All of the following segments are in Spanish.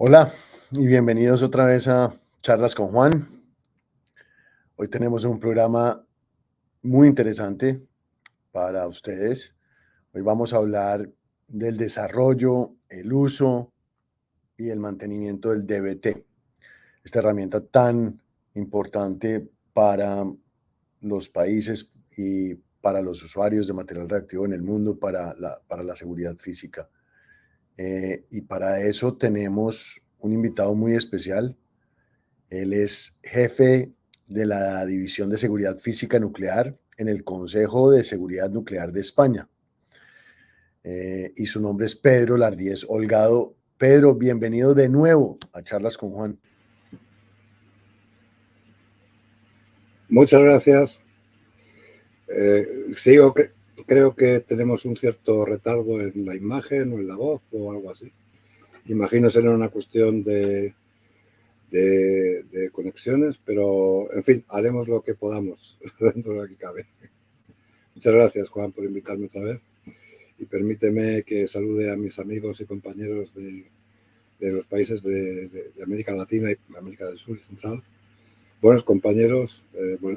Hola y bienvenidos otra vez a Charlas con Juan. Hoy tenemos un programa muy interesante para ustedes. Hoy vamos a hablar del desarrollo, el uso y el mantenimiento del DBT, esta herramienta tan importante para los países y para los usuarios de material reactivo en el mundo, para la seguridad física. Y para eso tenemos un invitado muy especial. Él es jefe de la División de Seguridad Física Nuclear en el Consejo de Seguridad Nuclear de España. Y su nombre es Pedro Lardíez Holgado. Pedro, bienvenido de nuevo a Charlas con Juan. Muchas gracias. Creo que tenemos un cierto retardo en la imagen o en la voz o algo así. Imagino será una cuestión de conexiones, pero en fin, haremos lo que podamos dentro de lo que cabe. Muchas gracias, Juan, por invitarme otra vez y permíteme que salude a mis amigos y compañeros de los países de América Latina y América del Sur y Central. Buenos compañeros,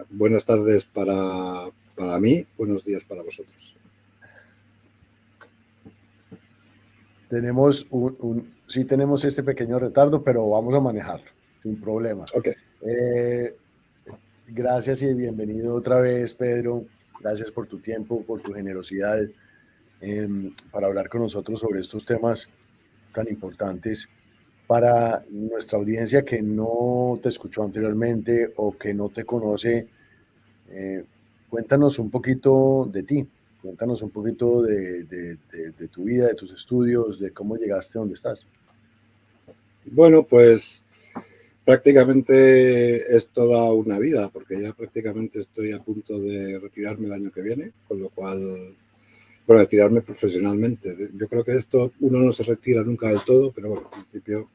buenas tardes para mí, buenos días para vosotros. Sí tenemos este pequeño retardo, pero vamos a manejarlo sin problema. Okay. Gracias y bienvenido otra vez, Pedro. Gracias por tu tiempo, por tu generosidad para hablar con nosotros sobre estos temas tan importantes para nuestra audiencia que no te escuchó anteriormente o que no te conoce. Cuéntanos un poquito de ti, cuéntanos un poquito de tu vida, de tus estudios, de cómo llegaste a donde estás. Bueno, pues prácticamente es toda una vida, porque ya prácticamente estoy a punto de retirarme el año que viene, con lo cual, bueno, retirarme profesionalmente. Yo creo que esto uno no se retira nunca del todo, pero bueno, en principio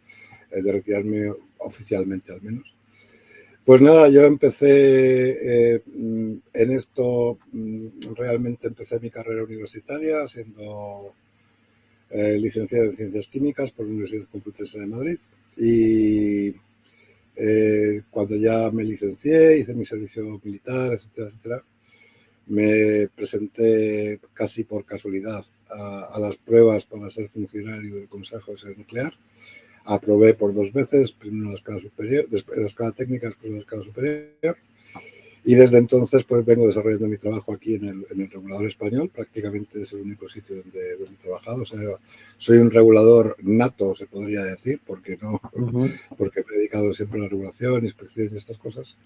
de retirarme oficialmente al menos. Pues nada, yo empecé en esto, realmente empecé mi carrera universitaria siendo licenciado en Ciencias Químicas por la Universidad Complutense de Madrid y cuando ya me licencié, hice mi servicio militar, etcétera, etcétera, me presenté casi por casualidad a las pruebas para ser funcionario del Consejo de Seguridad Nuclear. Aprobé por 2 veces, primero en la escala superior, después en la escala técnica, después en la escala superior. Y desde entonces pues vengo desarrollando mi trabajo aquí en el regulador español. Prácticamente es el único sitio donde he trabajado. O sea, soy un regulador nato, se podría decir, porque porque me he dedicado siempre a la regulación, inspección y estas cosas.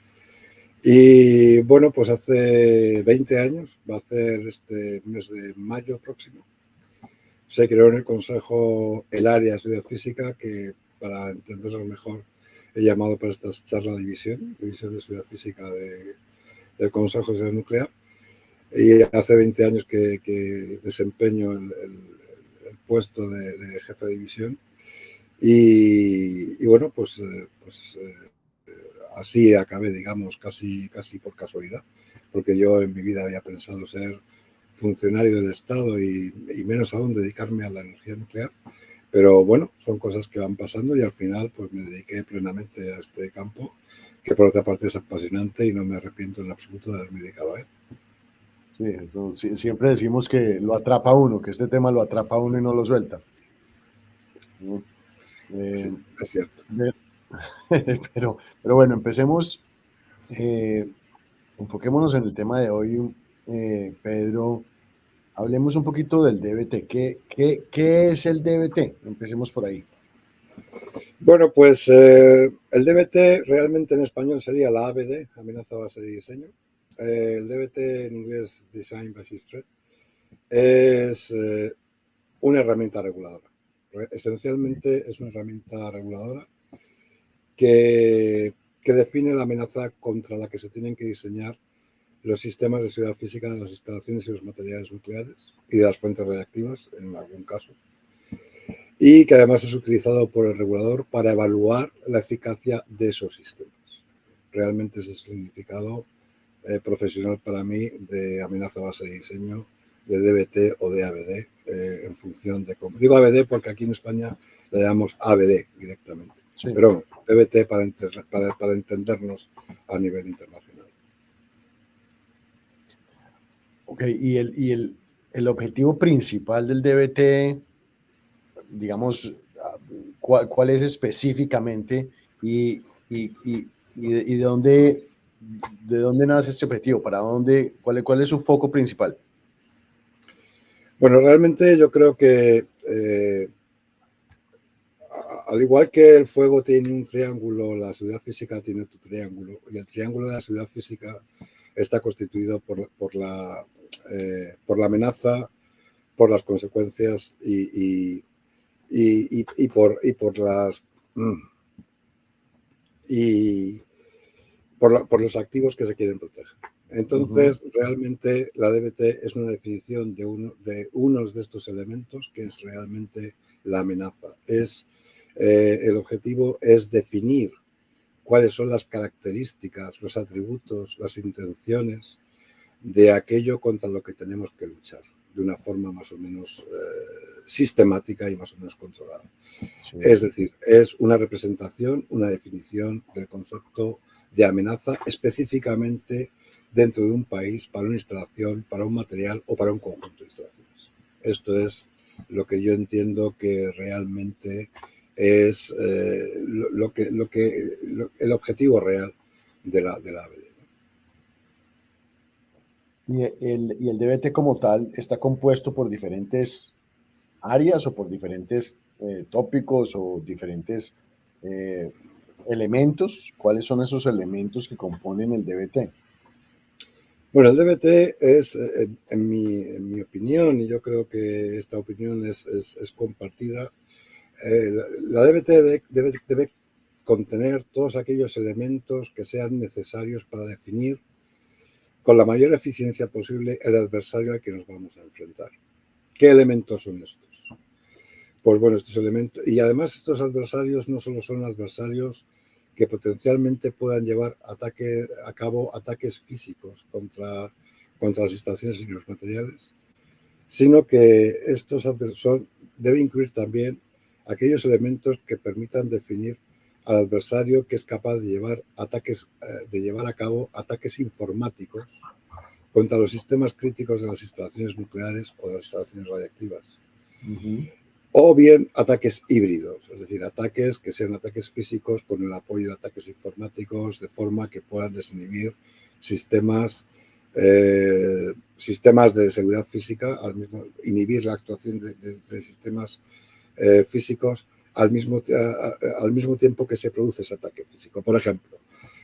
Y bueno, pues hace 20 años, va a ser este mes de mayo próximo, se creó en el Consejo el área de seguridad física, que para entenderlo mejor he llamado para estas charlas División de Seguridad Física del Consejo de Seguridad Nuclear. Y hace 20 años que desempeño el puesto de jefe de división. Y bueno, pues así acabé, digamos, casi por casualidad, porque yo en mi vida había pensado ser funcionario del Estado y menos aún dedicarme a la energía nuclear. Pero bueno, son cosas que van pasando y al final pues me dediqué plenamente a este campo, que por otra parte es apasionante y no me arrepiento en absoluto de haberme dedicado a él. Sí, eso, siempre decimos que lo atrapa a uno, que este tema lo atrapa a uno y no lo suelta. Sí, es cierto. Pero bueno, empecemos. Enfoquémonos en el tema de hoy, Pedro. Hablemos un poquito del DBT. ¿Qué es el DBT? Empecemos por ahí. Bueno, pues el DBT realmente en español sería la ABD, amenaza base de diseño. El DBT en inglés, Design Basis Threat, es una herramienta reguladora. Esencialmente es una herramienta reguladora que define la amenaza contra la que se tienen que diseñar los sistemas de seguridad física de las instalaciones y los materiales nucleares y de las fuentes radiactivas, en algún caso. Y que además es utilizado por el regulador para evaluar la eficacia de esos sistemas. Realmente ese es el significado profesional para mí de amenaza base de diseño, de DBT o de ABD, en función de cómo. Digo ABD porque aquí en España la llamamos ABD directamente. Sí. Pero DBT para entendernos a nivel internacional. Ok, y el objetivo principal del DBT, digamos, ¿cuál es específicamente y de dónde nace este objetivo? ¿Cuál es su foco principal? Bueno, realmente yo creo que al igual que el fuego tiene un triángulo, la seguridad física tiene otro triángulo, y el triángulo de la seguridad física está constituido por la amenaza, por las consecuencias y por las por los activos que se quieren proteger. Entonces, realmente la DBT es una definición de unos de estos elementos, que es realmente la amenaza. El objetivo es definir cuáles son las características, los atributos, las intenciones de aquello contra lo que tenemos que luchar, de una forma más o menos sistemática y más o menos controlada. Sí. Es decir, es una representación, una definición del concepto de amenaza específicamente dentro de un país, para una instalación, para un material o para un conjunto de instalaciones. Esto es lo que yo entiendo que realmente es el objetivo real de la ABD. Y el DBT como tal está compuesto por diferentes áreas o por diferentes tópicos o diferentes elementos. ¿Cuáles son esos elementos que componen el DBT? Bueno, el DBT es, en mi opinión, y yo creo que esta opinión es compartida, la DBT debe contener todos aquellos elementos que sean necesarios para definir con la mayor eficiencia posible el adversario al que nos vamos a enfrentar. ¿Qué elementos son estos? Pues bueno, estos elementos, y además estos adversarios no solo son adversarios que potencialmente puedan llevar a cabo ataques físicos contra las instalaciones y los materiales, sino que estos adversarios deben incluir también aquellos elementos que permitan definir al adversario que es capaz de llevar a cabo ataques informáticos contra los sistemas críticos de las instalaciones nucleares o de las instalaciones radiactivas. O bien ataques híbridos, es decir, ataques que sean ataques físicos con el apoyo de ataques informáticos, de forma que puedan desinhibir sistemas de seguridad física, inhibir la actuación de sistemas físicos al mismo tiempo que se produce ese ataque físico. Por ejemplo,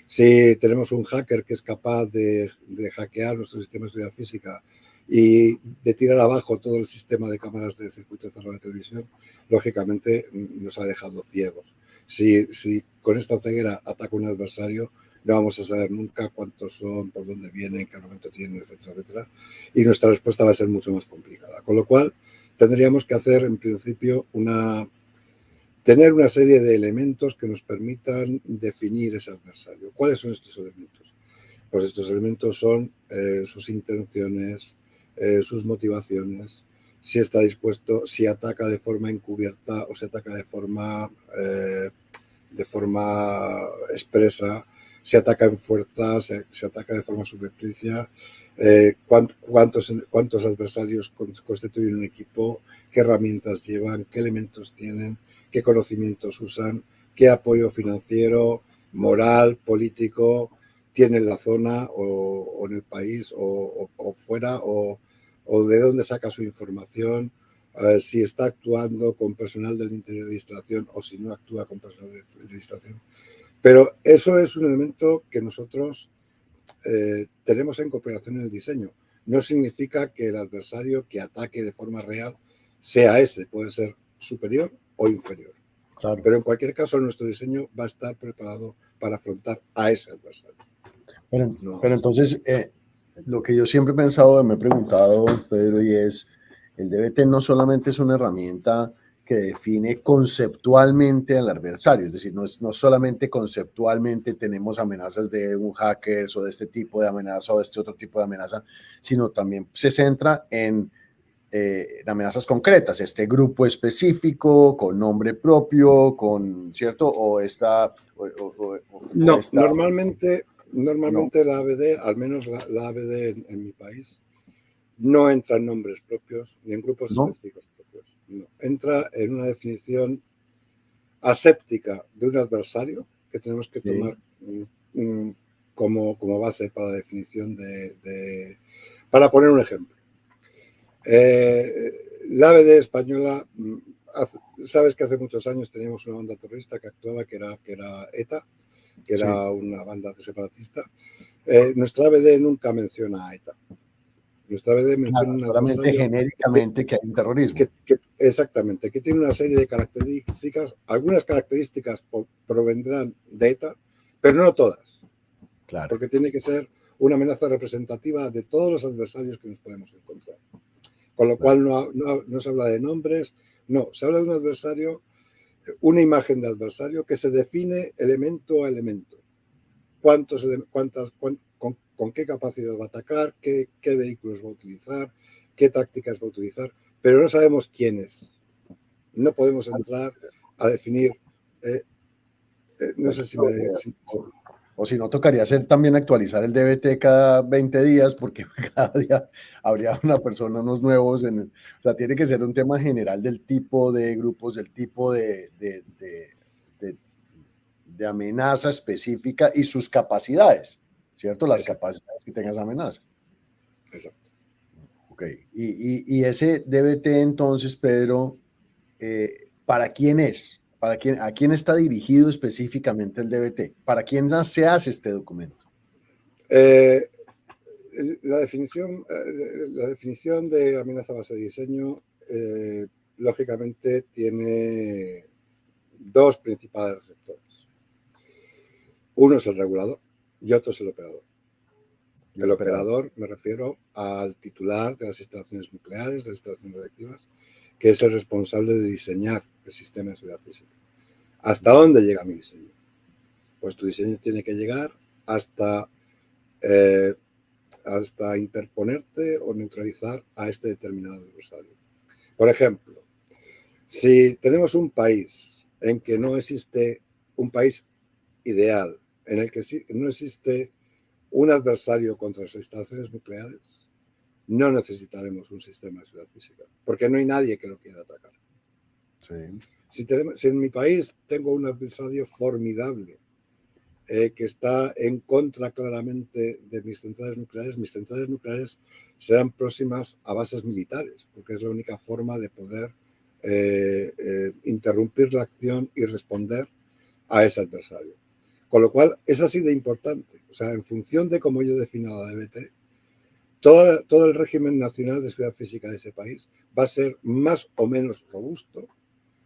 si tenemos un hacker que es capaz de hackear nuestro sistema de seguridad física y de tirar abajo todo el sistema de cámaras de circuito cerrado de televisión, lógicamente nos ha dejado ciegos. Si con esta ceguera ataca un adversario, no vamos a saber nunca cuántos son, por dónde vienen, qué armamento tienen, etcétera, etcétera. Y nuestra respuesta va a ser mucho más complicada. Con lo cual, tendríamos que hacer, en principio, tener una serie de elementos que nos permitan definir ese adversario. ¿Cuáles son estos elementos? Pues estos elementos son sus intenciones, sus motivaciones, si está dispuesto, si ataca de forma encubierta o si ataca de forma expresa, si ataca en fuerza, si ataca de forma subrepticia, cuántos adversarios constituyen un equipo, qué herramientas llevan, qué elementos tienen, qué conocimientos usan, qué apoyo financiero, moral, político tiene en la zona o en el país o fuera, o de dónde saca su información, si está actuando con personal del interior de instalación o si no actúa con personal de instalación. Pero eso es un elemento que nosotros tenemos en cooperación en el diseño. No significa que el adversario que ataque de forma real sea ese, puede ser superior o inferior. Claro. Pero en cualquier caso, nuestro diseño va a estar preparado para afrontar a ese adversario. Pero entonces, lo que yo siempre he pensado, me he preguntado, Pedro, y es, el DBT no solamente es una herramienta que define conceptualmente al adversario, es decir, no solamente conceptualmente tenemos amenazas de un hacker o de este tipo de amenaza o de este otro tipo de amenaza, sino también se centra en en amenazas concretas, este grupo específico, con nombre propio, con, ¿cierto? O esta... No, esta normalmente no, la ABD, al menos la ABD en mi país, no entra en nombres propios ni en grupos ¿no? específicos propios. No. Entra en una definición aséptica de un adversario que tenemos que Sí. tomar como base para la definición para poner un ejemplo. La ABD española, sabes que hace muchos años teníamos una banda terrorista que actuaba, que era ETA, que era Sí. una banda separatista. Nuestra ABD nunca menciona a ETA. Nuestra ABD menciona Claro, un solamente adversario genéricamente que hay un terrorismo. exactamente, que tiene una serie de características. Algunas características provendrán de ETA, pero no todas, Claro. porque tiene que ser una amenaza representativa de todos los adversarios que nos podemos encontrar. Con lo Claro. cual no se habla de nombres, no, se habla de un adversario, una imagen de adversario que se define elemento a elemento. Con qué capacidad va a atacar, qué vehículos va a utilizar, qué tácticas va a utilizar, pero no sabemos quién es. No podemos entrar a definir, no sé si me... O si no, tocaría hacer también actualizar el DBT cada 20 días, porque cada día habría una persona, unos nuevos. O sea, tiene que ser un tema general del tipo de grupos, del tipo de amenaza específica y sus capacidades, ¿cierto? Las Exacto, capacidades que tenga esa amenaza. exacto. Ok. Y ese DBT, entonces, Pedro, ¿para quién es? ¿A quién está dirigido específicamente el DBT? ¿Para quién se hace este documento? Eh, la definición de amenaza base de diseño, lógicamente, tiene dos principales receptores. Uno es el regulador y otro es el operador. Y El el operador. operador, me refiero al titular de las instalaciones nucleares, de las instalaciones reactivas, que es el responsable de diseñar el sistema de seguridad física. ¿Hasta dónde llega mi diseño? Pues tu diseño tiene que llegar hasta interponerte o neutralizar a este determinado adversario. Por ejemplo, si tenemos un país en que no existe un país ideal, en el que no existe un adversario contra las instalaciones nucleares, no necesitaremos un sistema de seguridad física, porque no hay nadie que lo quiera atacar. Sí. Si en mi país tengo un adversario formidable que está en contra claramente de mis centrales nucleares serán próximas a bases militares, porque es la única forma de poder interrumpir la acción y responder a ese adversario. Con lo cual, es así de importante. O sea, en función de cómo yo defina la DBT, todo el régimen nacional de seguridad física de ese país va a ser más o menos robusto.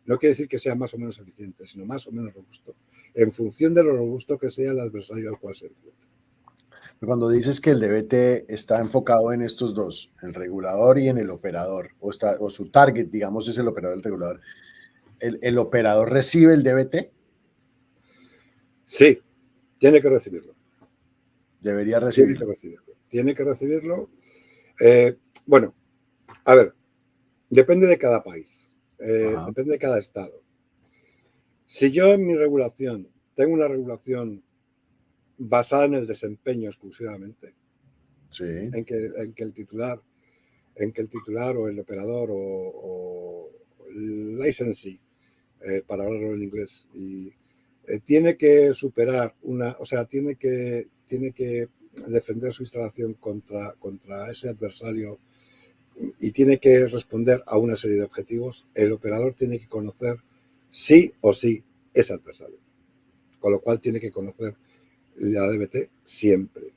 No quiere decir que sea más o menos eficiente, sino más o menos robusto, en función de lo robusto que sea el adversario al cual se enfrenta. Cuando dices que el DBT está enfocado en estos dos, el regulador y en el operador, o su target, digamos, es el operador y el regulador, ¿el operador recibe el DBT? Sí, tiene que recibirlo. Debería Tiene que recibirlo. recibirlo. Tiene que recibirlo. Bueno, a ver, depende de cada país, Ajá. depende de cada estado. Si yo en mi regulación tengo una regulación basada en el desempeño exclusivamente, Sí. en que el titular o el operador o el licensee, para hablarlo en inglés, y tiene que superar tiene que defender su instalación contra ese adversario y tiene que responder a una serie de objetivos. El operador tiene que conocer sí o sí ese adversario, con lo cual tiene que conocer la DBT siempre.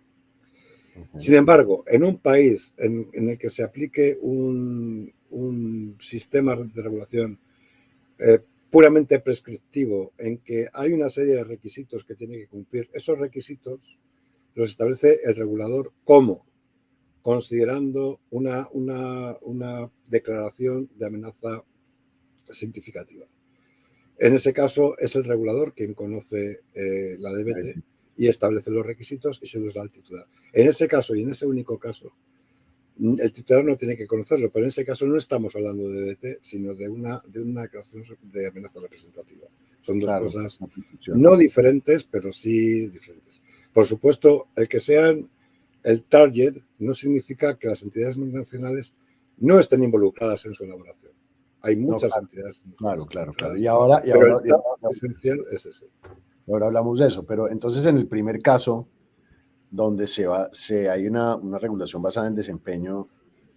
Sin embargo, en un país en el que se aplique un sistema de regulación puramente prescriptivo, en que hay una serie de requisitos que tiene que cumplir, esos requisitos los establece el regulador como considerando una declaración de amenaza significativa. En ese caso es el regulador quien conoce la DBT y establece los requisitos y se los da al titular. En ese caso y en ese único caso, el titular no tiene que conocerlo, pero en ese caso no estamos hablando de DBT, sino de una declaración de amenaza representativa. Son dos Claro, cosas la protección. no diferentes, pero sí diferentes. Por supuesto, el que sean el target no significa que las entidades multinacionales no estén involucradas en su elaboración. Hay No, muchas claro, entidades claro, claro, claro. involucradas, Y ahora, y pero ahora, el target esencial es ese. ahora hablamos de eso. Pero entonces en el primer caso, donde hay una regulación basada en desempeño,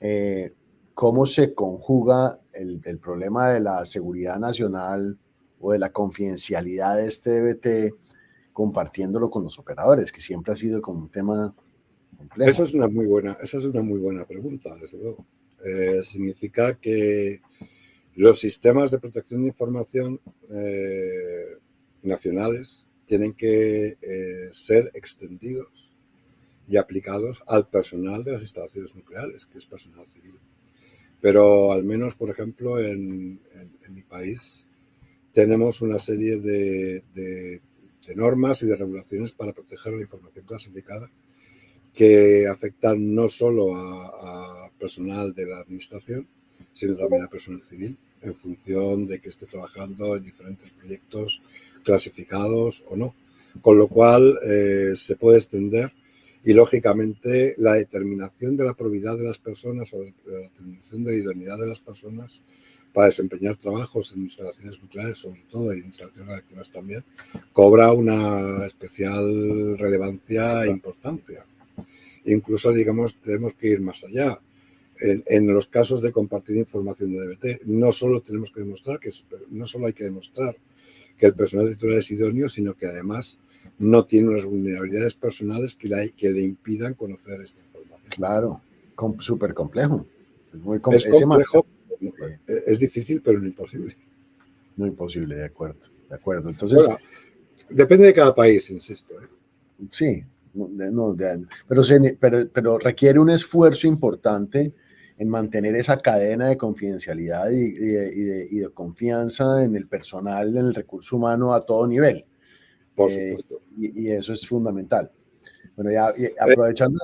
eh, ¿cómo se conjuga el problema de la seguridad nacional o de la confidencialidad de este DBT compartiéndolo con los operadores, que siempre ha sido como un tema complejo? Esa es una muy buena pregunta, desde luego. Significa que los sistemas de protección de información nacionales tienen que ser extendidos y aplicados al personal de las instalaciones nucleares, que es personal civil. Pero al menos, por ejemplo, en mi país tenemos una serie de normas y de regulaciones para proteger la información clasificada que afectan no solo a personal de la administración, sino también a personal civil, en función de que esté trabajando en diferentes proyectos clasificados o no. Con lo cual se puede extender y, lógicamente, la determinación de la probidad de las personas o la determinación de la idoneidad de las personas para desempeñar trabajos en instalaciones nucleares, sobre todo, y en instalaciones reactivas también, cobra una especial relevancia e importancia. Incluso, digamos, tenemos que ir más allá. En los casos de compartir información de DBT, no solo hay que demostrar que el personal titular es idóneo, sino que además no tiene unas vulnerabilidades personales que le impidan conocer esta información. Claro, súper complejo. Es complejo, eh, es difícil, pero no imposible. no imposible, de acuerdo, de acuerdo. Entonces, Bueno, depende de cada país, insisto. sí, pero requiere un esfuerzo importante en mantener esa cadena de confidencialidad y de confianza en el personal, en el recurso humano a todo nivel. Por supuesto. Y eso es fundamental. Bueno, ya aprovechando,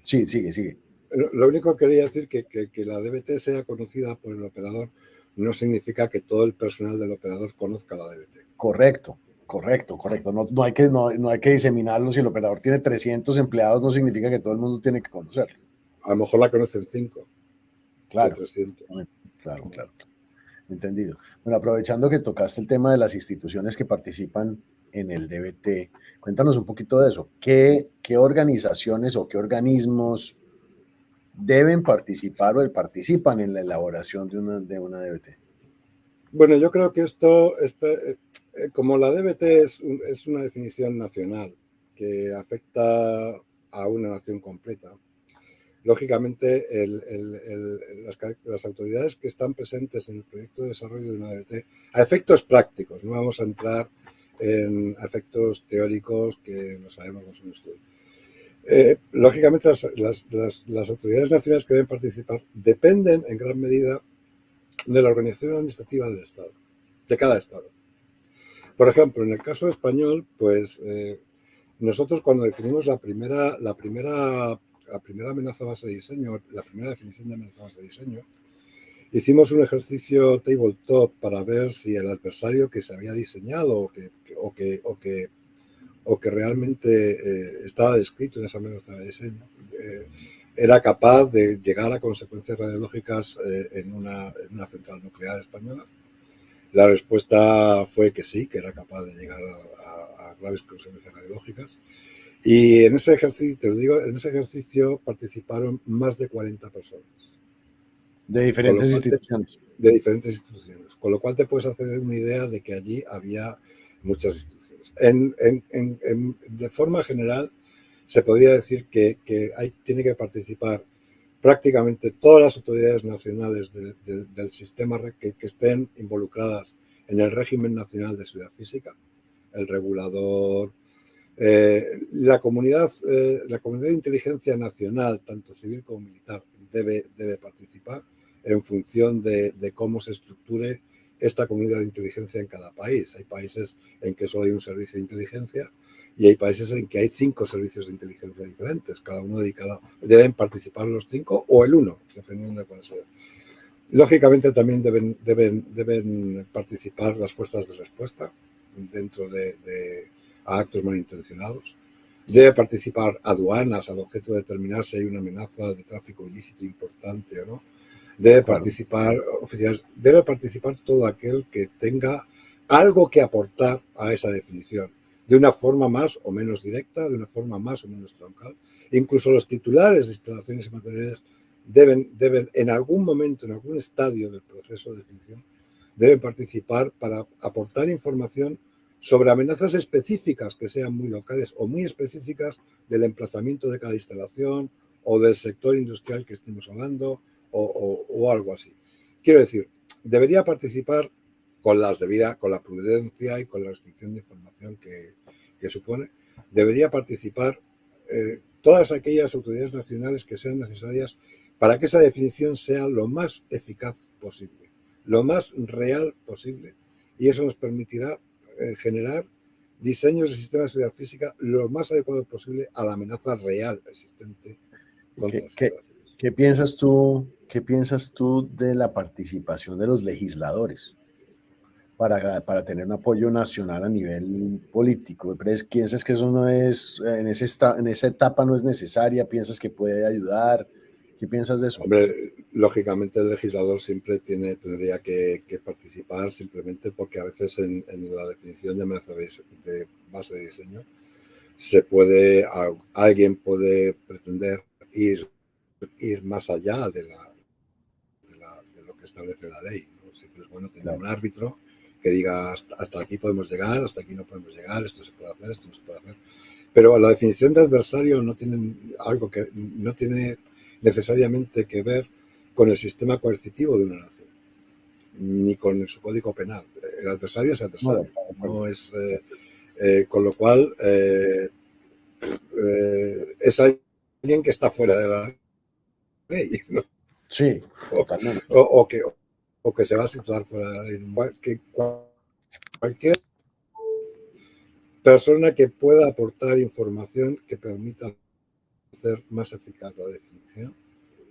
sí, sigue. Lo único que quería decir que la DBT sea conocida por el operador no significa que todo el personal del operador conozca la DBT. Correcto. No hay que diseminarlo. Si el operador tiene 300 empleados, no significa que todo el mundo tiene que conocerlo. A lo mejor la conocen 5 de Claro, 300. claro. Entendido. Bueno, aprovechando que tocaste el tema de las instituciones que participan en el DBT, cuéntanos un poquito de eso. ¿Qué organizaciones o qué organismos deben participar o participan en la elaboración de una DBT? Bueno, yo creo que como la DBT es una definición nacional que afecta a una nación completa, lógicamente las autoridades que están presentes en el proyecto de desarrollo de una DBT, a efectos prácticos, no vamos a entrar en efectos teóricos que no sabemos más o menos todo. Lógicamente las autoridades nacionales que deben participar dependen en gran medida de la organización administrativa del Estado, de cada Estado. Por ejemplo, en el caso español, pues nosotros cuando definimos la primera amenaza base de diseño, la primera definición de amenaza base de diseño, hicimos un ejercicio tabletop para ver si el adversario que se había diseñado o que realmente estaba descrito en esa amenaza de diseño era capaz de llegar a consecuencias radiológicas en una central nuclear española. La respuesta fue que sí, que era capaz de llegar a graves consecuencias radiológicas. Y en ese ejercicio, te lo digo, en ese ejercicio participaron más de 40 personas. De diferentes instituciones. De diferentes instituciones. Con lo cual te puedes hacer una idea de que allí había muchas instituciones. De forma general, se podría decir que tiene que participar prácticamente todas las autoridades nacionales del sistema que estén involucradas en el régimen nacional de seguridad física, el regulador, la comunidad de inteligencia nacional, tanto civil como militar, debe participar en función de cómo se estructure esta comunidad de inteligencia en cada país. Hay países en que solo hay un servicio de inteligencia y hay países en que hay 5 servicios de inteligencia diferentes, cada uno dedicado. Deben participar los 5 o el 1, dependiendo de cuál sea. Lógicamente también deben participar las fuerzas de respuesta dentro de actos malintencionados. Debe participar aduanas al objeto de determinar si hay una amenaza de tráfico ilícito importante o no. Debe participar oficiales, debe participar todo aquel que tenga algo que aportar a esa definición, de una forma más o menos directa, de una forma más o menos troncal. Incluso los titulares de instalaciones y materiales deben en algún momento, en algún estadio del proceso de definición, deben participar para aportar información sobre amenazas específicas que sean muy locales o muy específicas del emplazamiento de cada instalación o del sector industrial que estemos hablando o algo así. Quiero decir, debería participar con la prudencia y con la restricción de información que supone, debería participar todas aquellas autoridades nacionales que sean necesarias para que esa definición sea lo más eficaz posible, lo más real posible, y eso nos permitirá generar diseños de sistemas de seguridad física lo más adecuado posible a la amenaza real existente contra las instalaciones. ¿Qué piensas tú de la participación de los legisladores para tener un apoyo nacional a nivel político? ¿Piensas que eso no es, en esa etapa no es necesaria? ¿Piensas que puede ayudar? ¿Qué piensas de eso? Hombre, lógicamente el legislador siempre tendría que participar, simplemente porque a veces en la definición de amenaza de base de diseño alguien puede pretender ir más allá de lo que establece la ley, ¿no? Siempre es bueno tener un árbitro que diga hasta aquí podemos llegar, hasta aquí no podemos llegar, esto se puede hacer, esto no se puede hacer. Pero la definición de adversario no tiene necesariamente que ver con el sistema coercitivo de una nación, ni con su código penal. El adversario es adversario, no es, con lo cual es alguien que está fuera de la ley, ¿no? Sí, totalmente. O que se va a situar fuera de la ley. Cualquier persona que pueda aportar información que permita hacer más eficaz la definición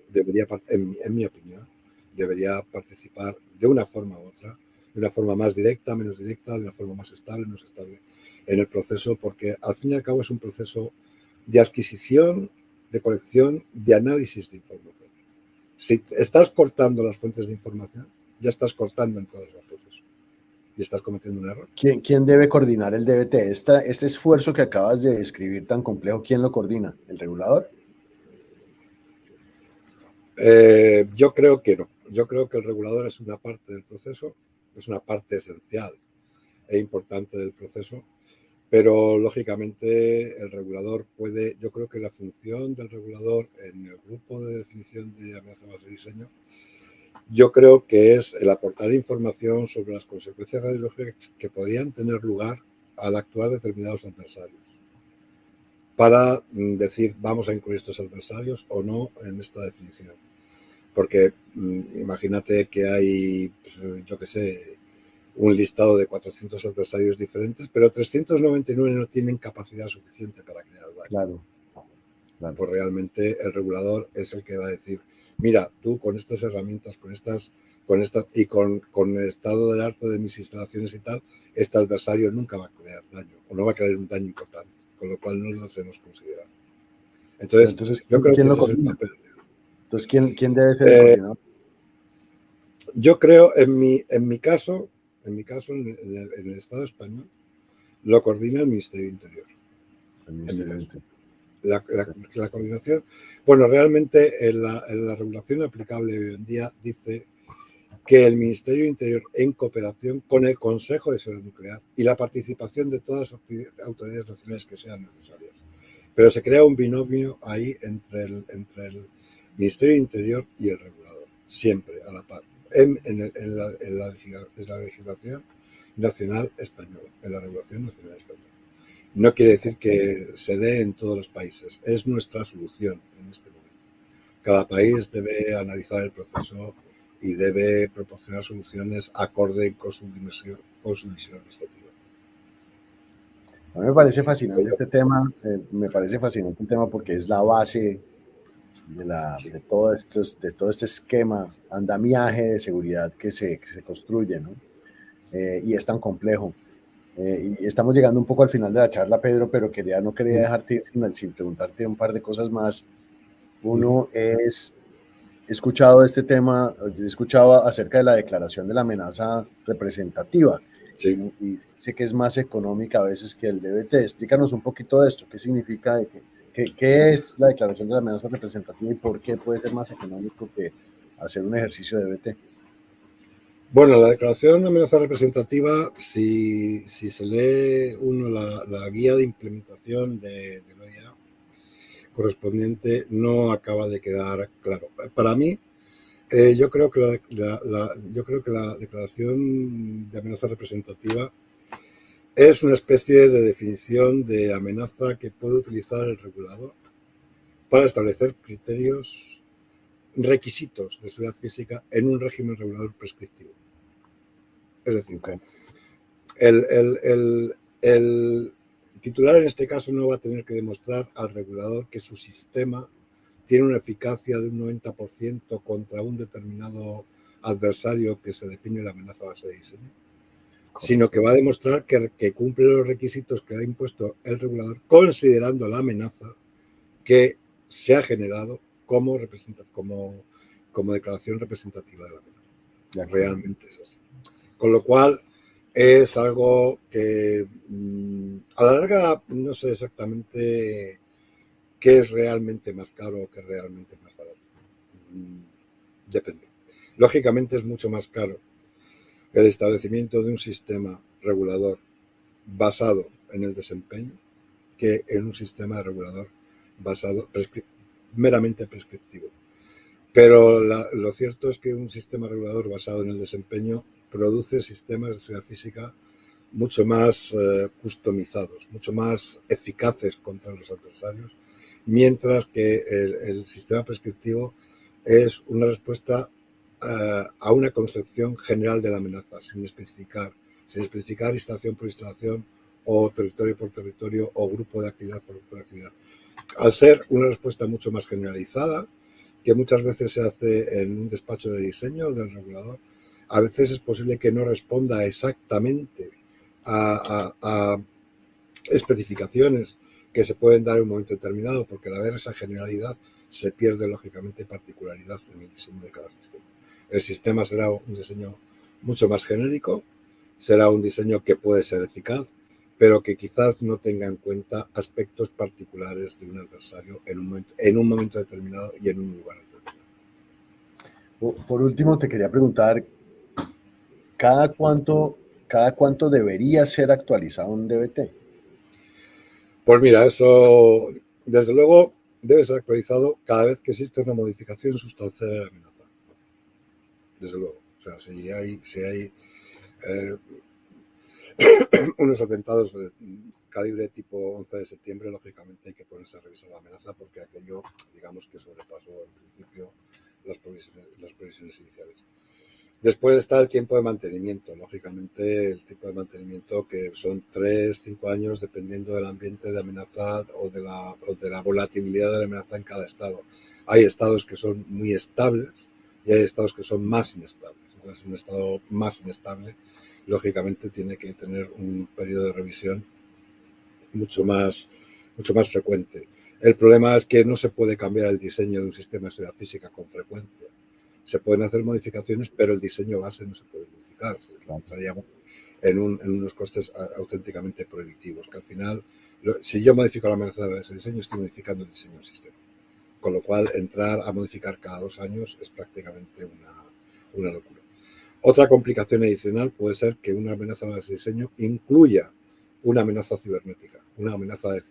debería, en mi opinión, debería participar de una forma u otra, de una forma más directa, menos directa, de una forma más estable, menos estable en el proceso, porque al fin y al cabo es un proceso de adquisición, de colección, de análisis de información. Si estás cortando las fuentes de información, ya estás cortando entonces el proceso y estás cometiendo un error. ¿Quién debe coordinar el DBT? Este esfuerzo que acabas de describir tan complejo, ¿quién lo coordina? ¿El regulador? Yo creo que no. Yo creo que el regulador es una parte del proceso, es una parte esencial e importante del proceso, pero lógicamente el regulador yo creo que la función del regulador en el grupo de definición de amenaza base de diseño, yo creo que es el aportar información sobre las consecuencias radiológicas que podrían tener lugar al actuar determinados adversarios, para decir vamos a incluir estos adversarios o no en esta definición. Porque imagínate que hay, yo qué sé, un listado de 400 adversarios diferentes, pero 399 no tienen capacidad suficiente para crear daño. Claro. Pues realmente el regulador es el que va a decir, mira, tú con estas herramientas, con estas y con el estado del arte de mis instalaciones y tal, este adversario nunca va a crear daño o no va a crear un daño importante, con lo cual no lo hacemos considerar. Entonces yo creo que ese es el papel. Entonces, ¿quién debe ser el coordinador? Yo creo, en mi caso, en el Estado español, lo coordina el Ministerio de Interior. La coordinación, bueno, realmente en la regulación aplicable hoy en día dice que el Ministerio de Interior, en cooperación con el Consejo de Seguridad Nuclear y la participación de todas las autoridades nacionales que sean necesarias. Pero se crea un binomio ahí entre el Ministerio de Interior y el regulador, siempre a la par, en la legislación nacional española, en la regulación nacional española. No quiere decir que se dé en todos los países, es nuestra solución en este momento. Cada país debe analizar el proceso y debe proporcionar soluciones acorde con su dimensión administrativa. A mí me parece fascinante este tema, me parece fascinante el tema porque es la base Sí. de todo este esquema, andamiaje de seguridad que se construye, ¿no? Y es tan complejo. Y estamos llegando un poco al final de la charla, Pedro, pero no quería dejarte ir sin preguntarte un par de cosas más. Uno es, he escuchado acerca de la declaración de la amenaza representativa, Sí. y sé que es más económica a veces que el DBT. Explícanos un poquito de esto, qué significa, qué es la declaración de la amenaza representativa y por qué puede ser más económico que hacer un ejercicio de DBT. Bueno, la declaración de amenaza representativa, si se lee uno la guía de implementación de la IA correspondiente, no acaba de quedar claro. Para mí, yo creo que la declaración de amenaza representativa es una especie de definición de amenaza que puede utilizar el regulador para establecer requisitos de seguridad física en un régimen regulador prescriptivo. Es decir, Okay. el titular en este caso no va a tener que demostrar al regulador que su sistema tiene una eficacia de un 90% contra un determinado adversario que se define en la amenaza base de diseño, sino que va a demostrar que cumple los requisitos que ha impuesto el regulador considerando la amenaza que se ha generado como declaración representativa de la amenaza. Realmente es así. Con lo cual, es algo que a la larga no sé exactamente qué es realmente más caro o qué es realmente más barato. Depende. Lógicamente es mucho más caro el establecimiento de un sistema regulador basado en el desempeño que en un sistema regulador basado meramente prescriptivo. Pero lo cierto es que un sistema regulador basado en el desempeño produce sistemas de seguridad física mucho más customizados, mucho más eficaces contra los adversarios, mientras que el sistema prescriptivo es una respuesta a una concepción general de la amenaza, sin especificar instalación por instalación o territorio por territorio o grupo de actividad por grupo de actividad. Al ser una respuesta mucho más generalizada, que muchas veces se hace en un despacho de diseño del regulador, a veces es posible que no responda exactamente a especificaciones que se pueden dar en un momento determinado, porque al haber esa generalidad se pierde lógicamente particularidad en el diseño de cada sistema. El sistema será un diseño mucho más genérico, será un diseño que puede ser eficaz, pero que quizás no tenga en cuenta aspectos particulares de un adversario en un momento determinado y en un lugar determinado. Por último, te quería preguntar, ¿cada cuánto debería ser actualizado un DBT? Pues mira, eso desde luego debe ser actualizado cada vez que existe una modificación sustancial de la amenaza. Desde luego. O sea, si hay unos atentados de calibre tipo 11 de septiembre, lógicamente hay que ponerse a revisar la amenaza porque aquello, digamos que sobrepasó en principio las previsiones iniciales. Después está el tiempo de mantenimiento, lógicamente el tipo de mantenimiento que son 3-5 años dependiendo del ambiente de amenaza o de la volatilidad de la amenaza en cada estado. Hay estados que son muy estables y hay estados que son más inestables. Entonces un estado más inestable lógicamente tiene que tener un periodo de revisión mucho más frecuente. El problema es que no se puede cambiar el diseño de un sistema de seguridad física con frecuencia. Se pueden hacer modificaciones, pero el diseño base no se puede modificar. Entraríamos en unos costes auténticamente prohibitivos, que al final, si yo modifico la amenaza de ese diseño, estoy modificando el diseño del sistema. Con lo cual, entrar a modificar cada 2 años es prácticamente una locura. Otra complicación adicional puede ser que una amenaza de ese diseño incluya una amenaza cibernética, una amenaza de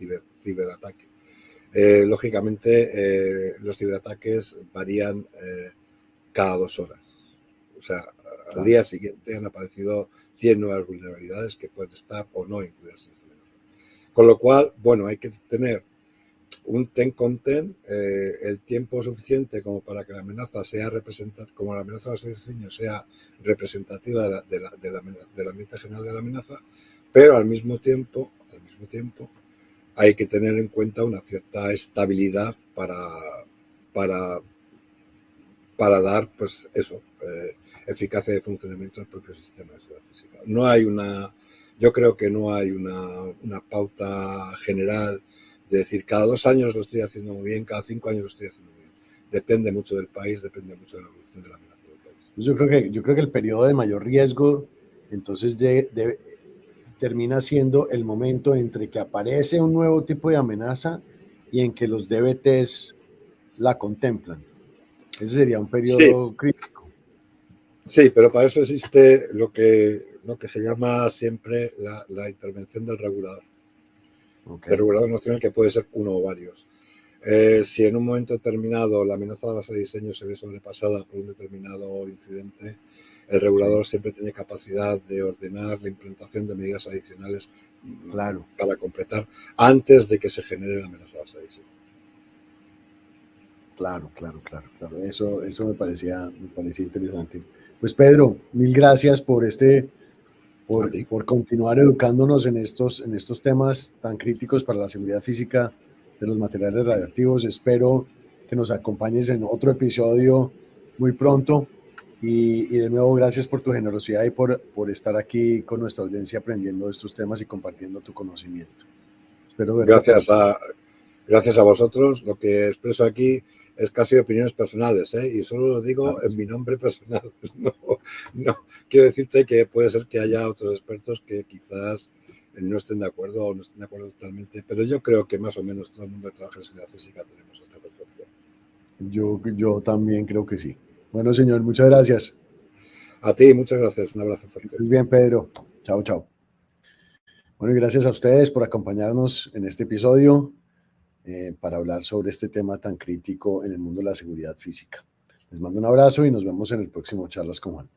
ciberataque. Lógicamente, los ciberataques varían cada 2 horas. O sea, al día siguiente han aparecido 100 nuevas vulnerabilidades que pueden estar o no incluidas en esa amenaza. Con lo cual, bueno, hay que tener un ten con ten, el tiempo suficiente como para que la amenaza sea representativa, como la amenaza de ese diseño sea representativa del ambiente general de la amenaza, pero al mismo tiempo hay que tener en cuenta una cierta estabilidad para dar, pues eso, eficacia de funcionamiento del propio sistema de seguridad física. No hay yo creo que no hay una pauta general de decir cada 2 años lo estoy haciendo muy bien, cada 5 años lo estoy haciendo muy bien. Depende mucho del país, depende mucho de la evolución de la amenaza del país. Yo creo que el periodo de mayor riesgo, entonces, termina siendo el momento entre que aparece un nuevo tipo de amenaza y en que los DBTs la contemplan. Ese sería un Sí, periodo crítico. sí, pero para eso existe lo que se llama siempre la intervención del regulador. Okay. Del regulador nacional, que puede ser uno o varios. Si en un momento determinado la amenaza de base de diseño se ve sobrepasada por un determinado incidente, el regulador siempre tiene capacidad de ordenar la implementación de medidas adicionales para completar antes de que se genere la amenaza de base de diseño. Claro. Eso me parecía interesante. Pues Pedro, mil gracias por continuar educándonos en estos temas tan críticos para la seguridad física de los materiales radiactivos. Espero que nos acompañes en otro episodio muy pronto. Y de nuevo, gracias por tu generosidad y por estar aquí con nuestra audiencia aprendiendo de estos temas y compartiendo tu conocimiento. Espero verte pronto. Gracias a vosotros. Lo que expreso aquí es casi opiniones personales, y solo lo digo en mi nombre personal. No, quiero decirte que puede ser que haya otros expertos que quizás no estén de acuerdo o no estén de acuerdo totalmente, pero yo creo que más o menos todo el mundo que trabaja en seguridad física tenemos esta percepción. Yo también creo que sí. Bueno, señor, muchas gracias. A ti, muchas gracias. Un abrazo fuerte. Que estés bien, Pedro. Chao. Bueno, y gracias a ustedes por acompañarnos en este episodio para hablar sobre este tema tan crítico en el mundo de la seguridad física. Les mando un abrazo y nos vemos en el próximo Charlas con Juan.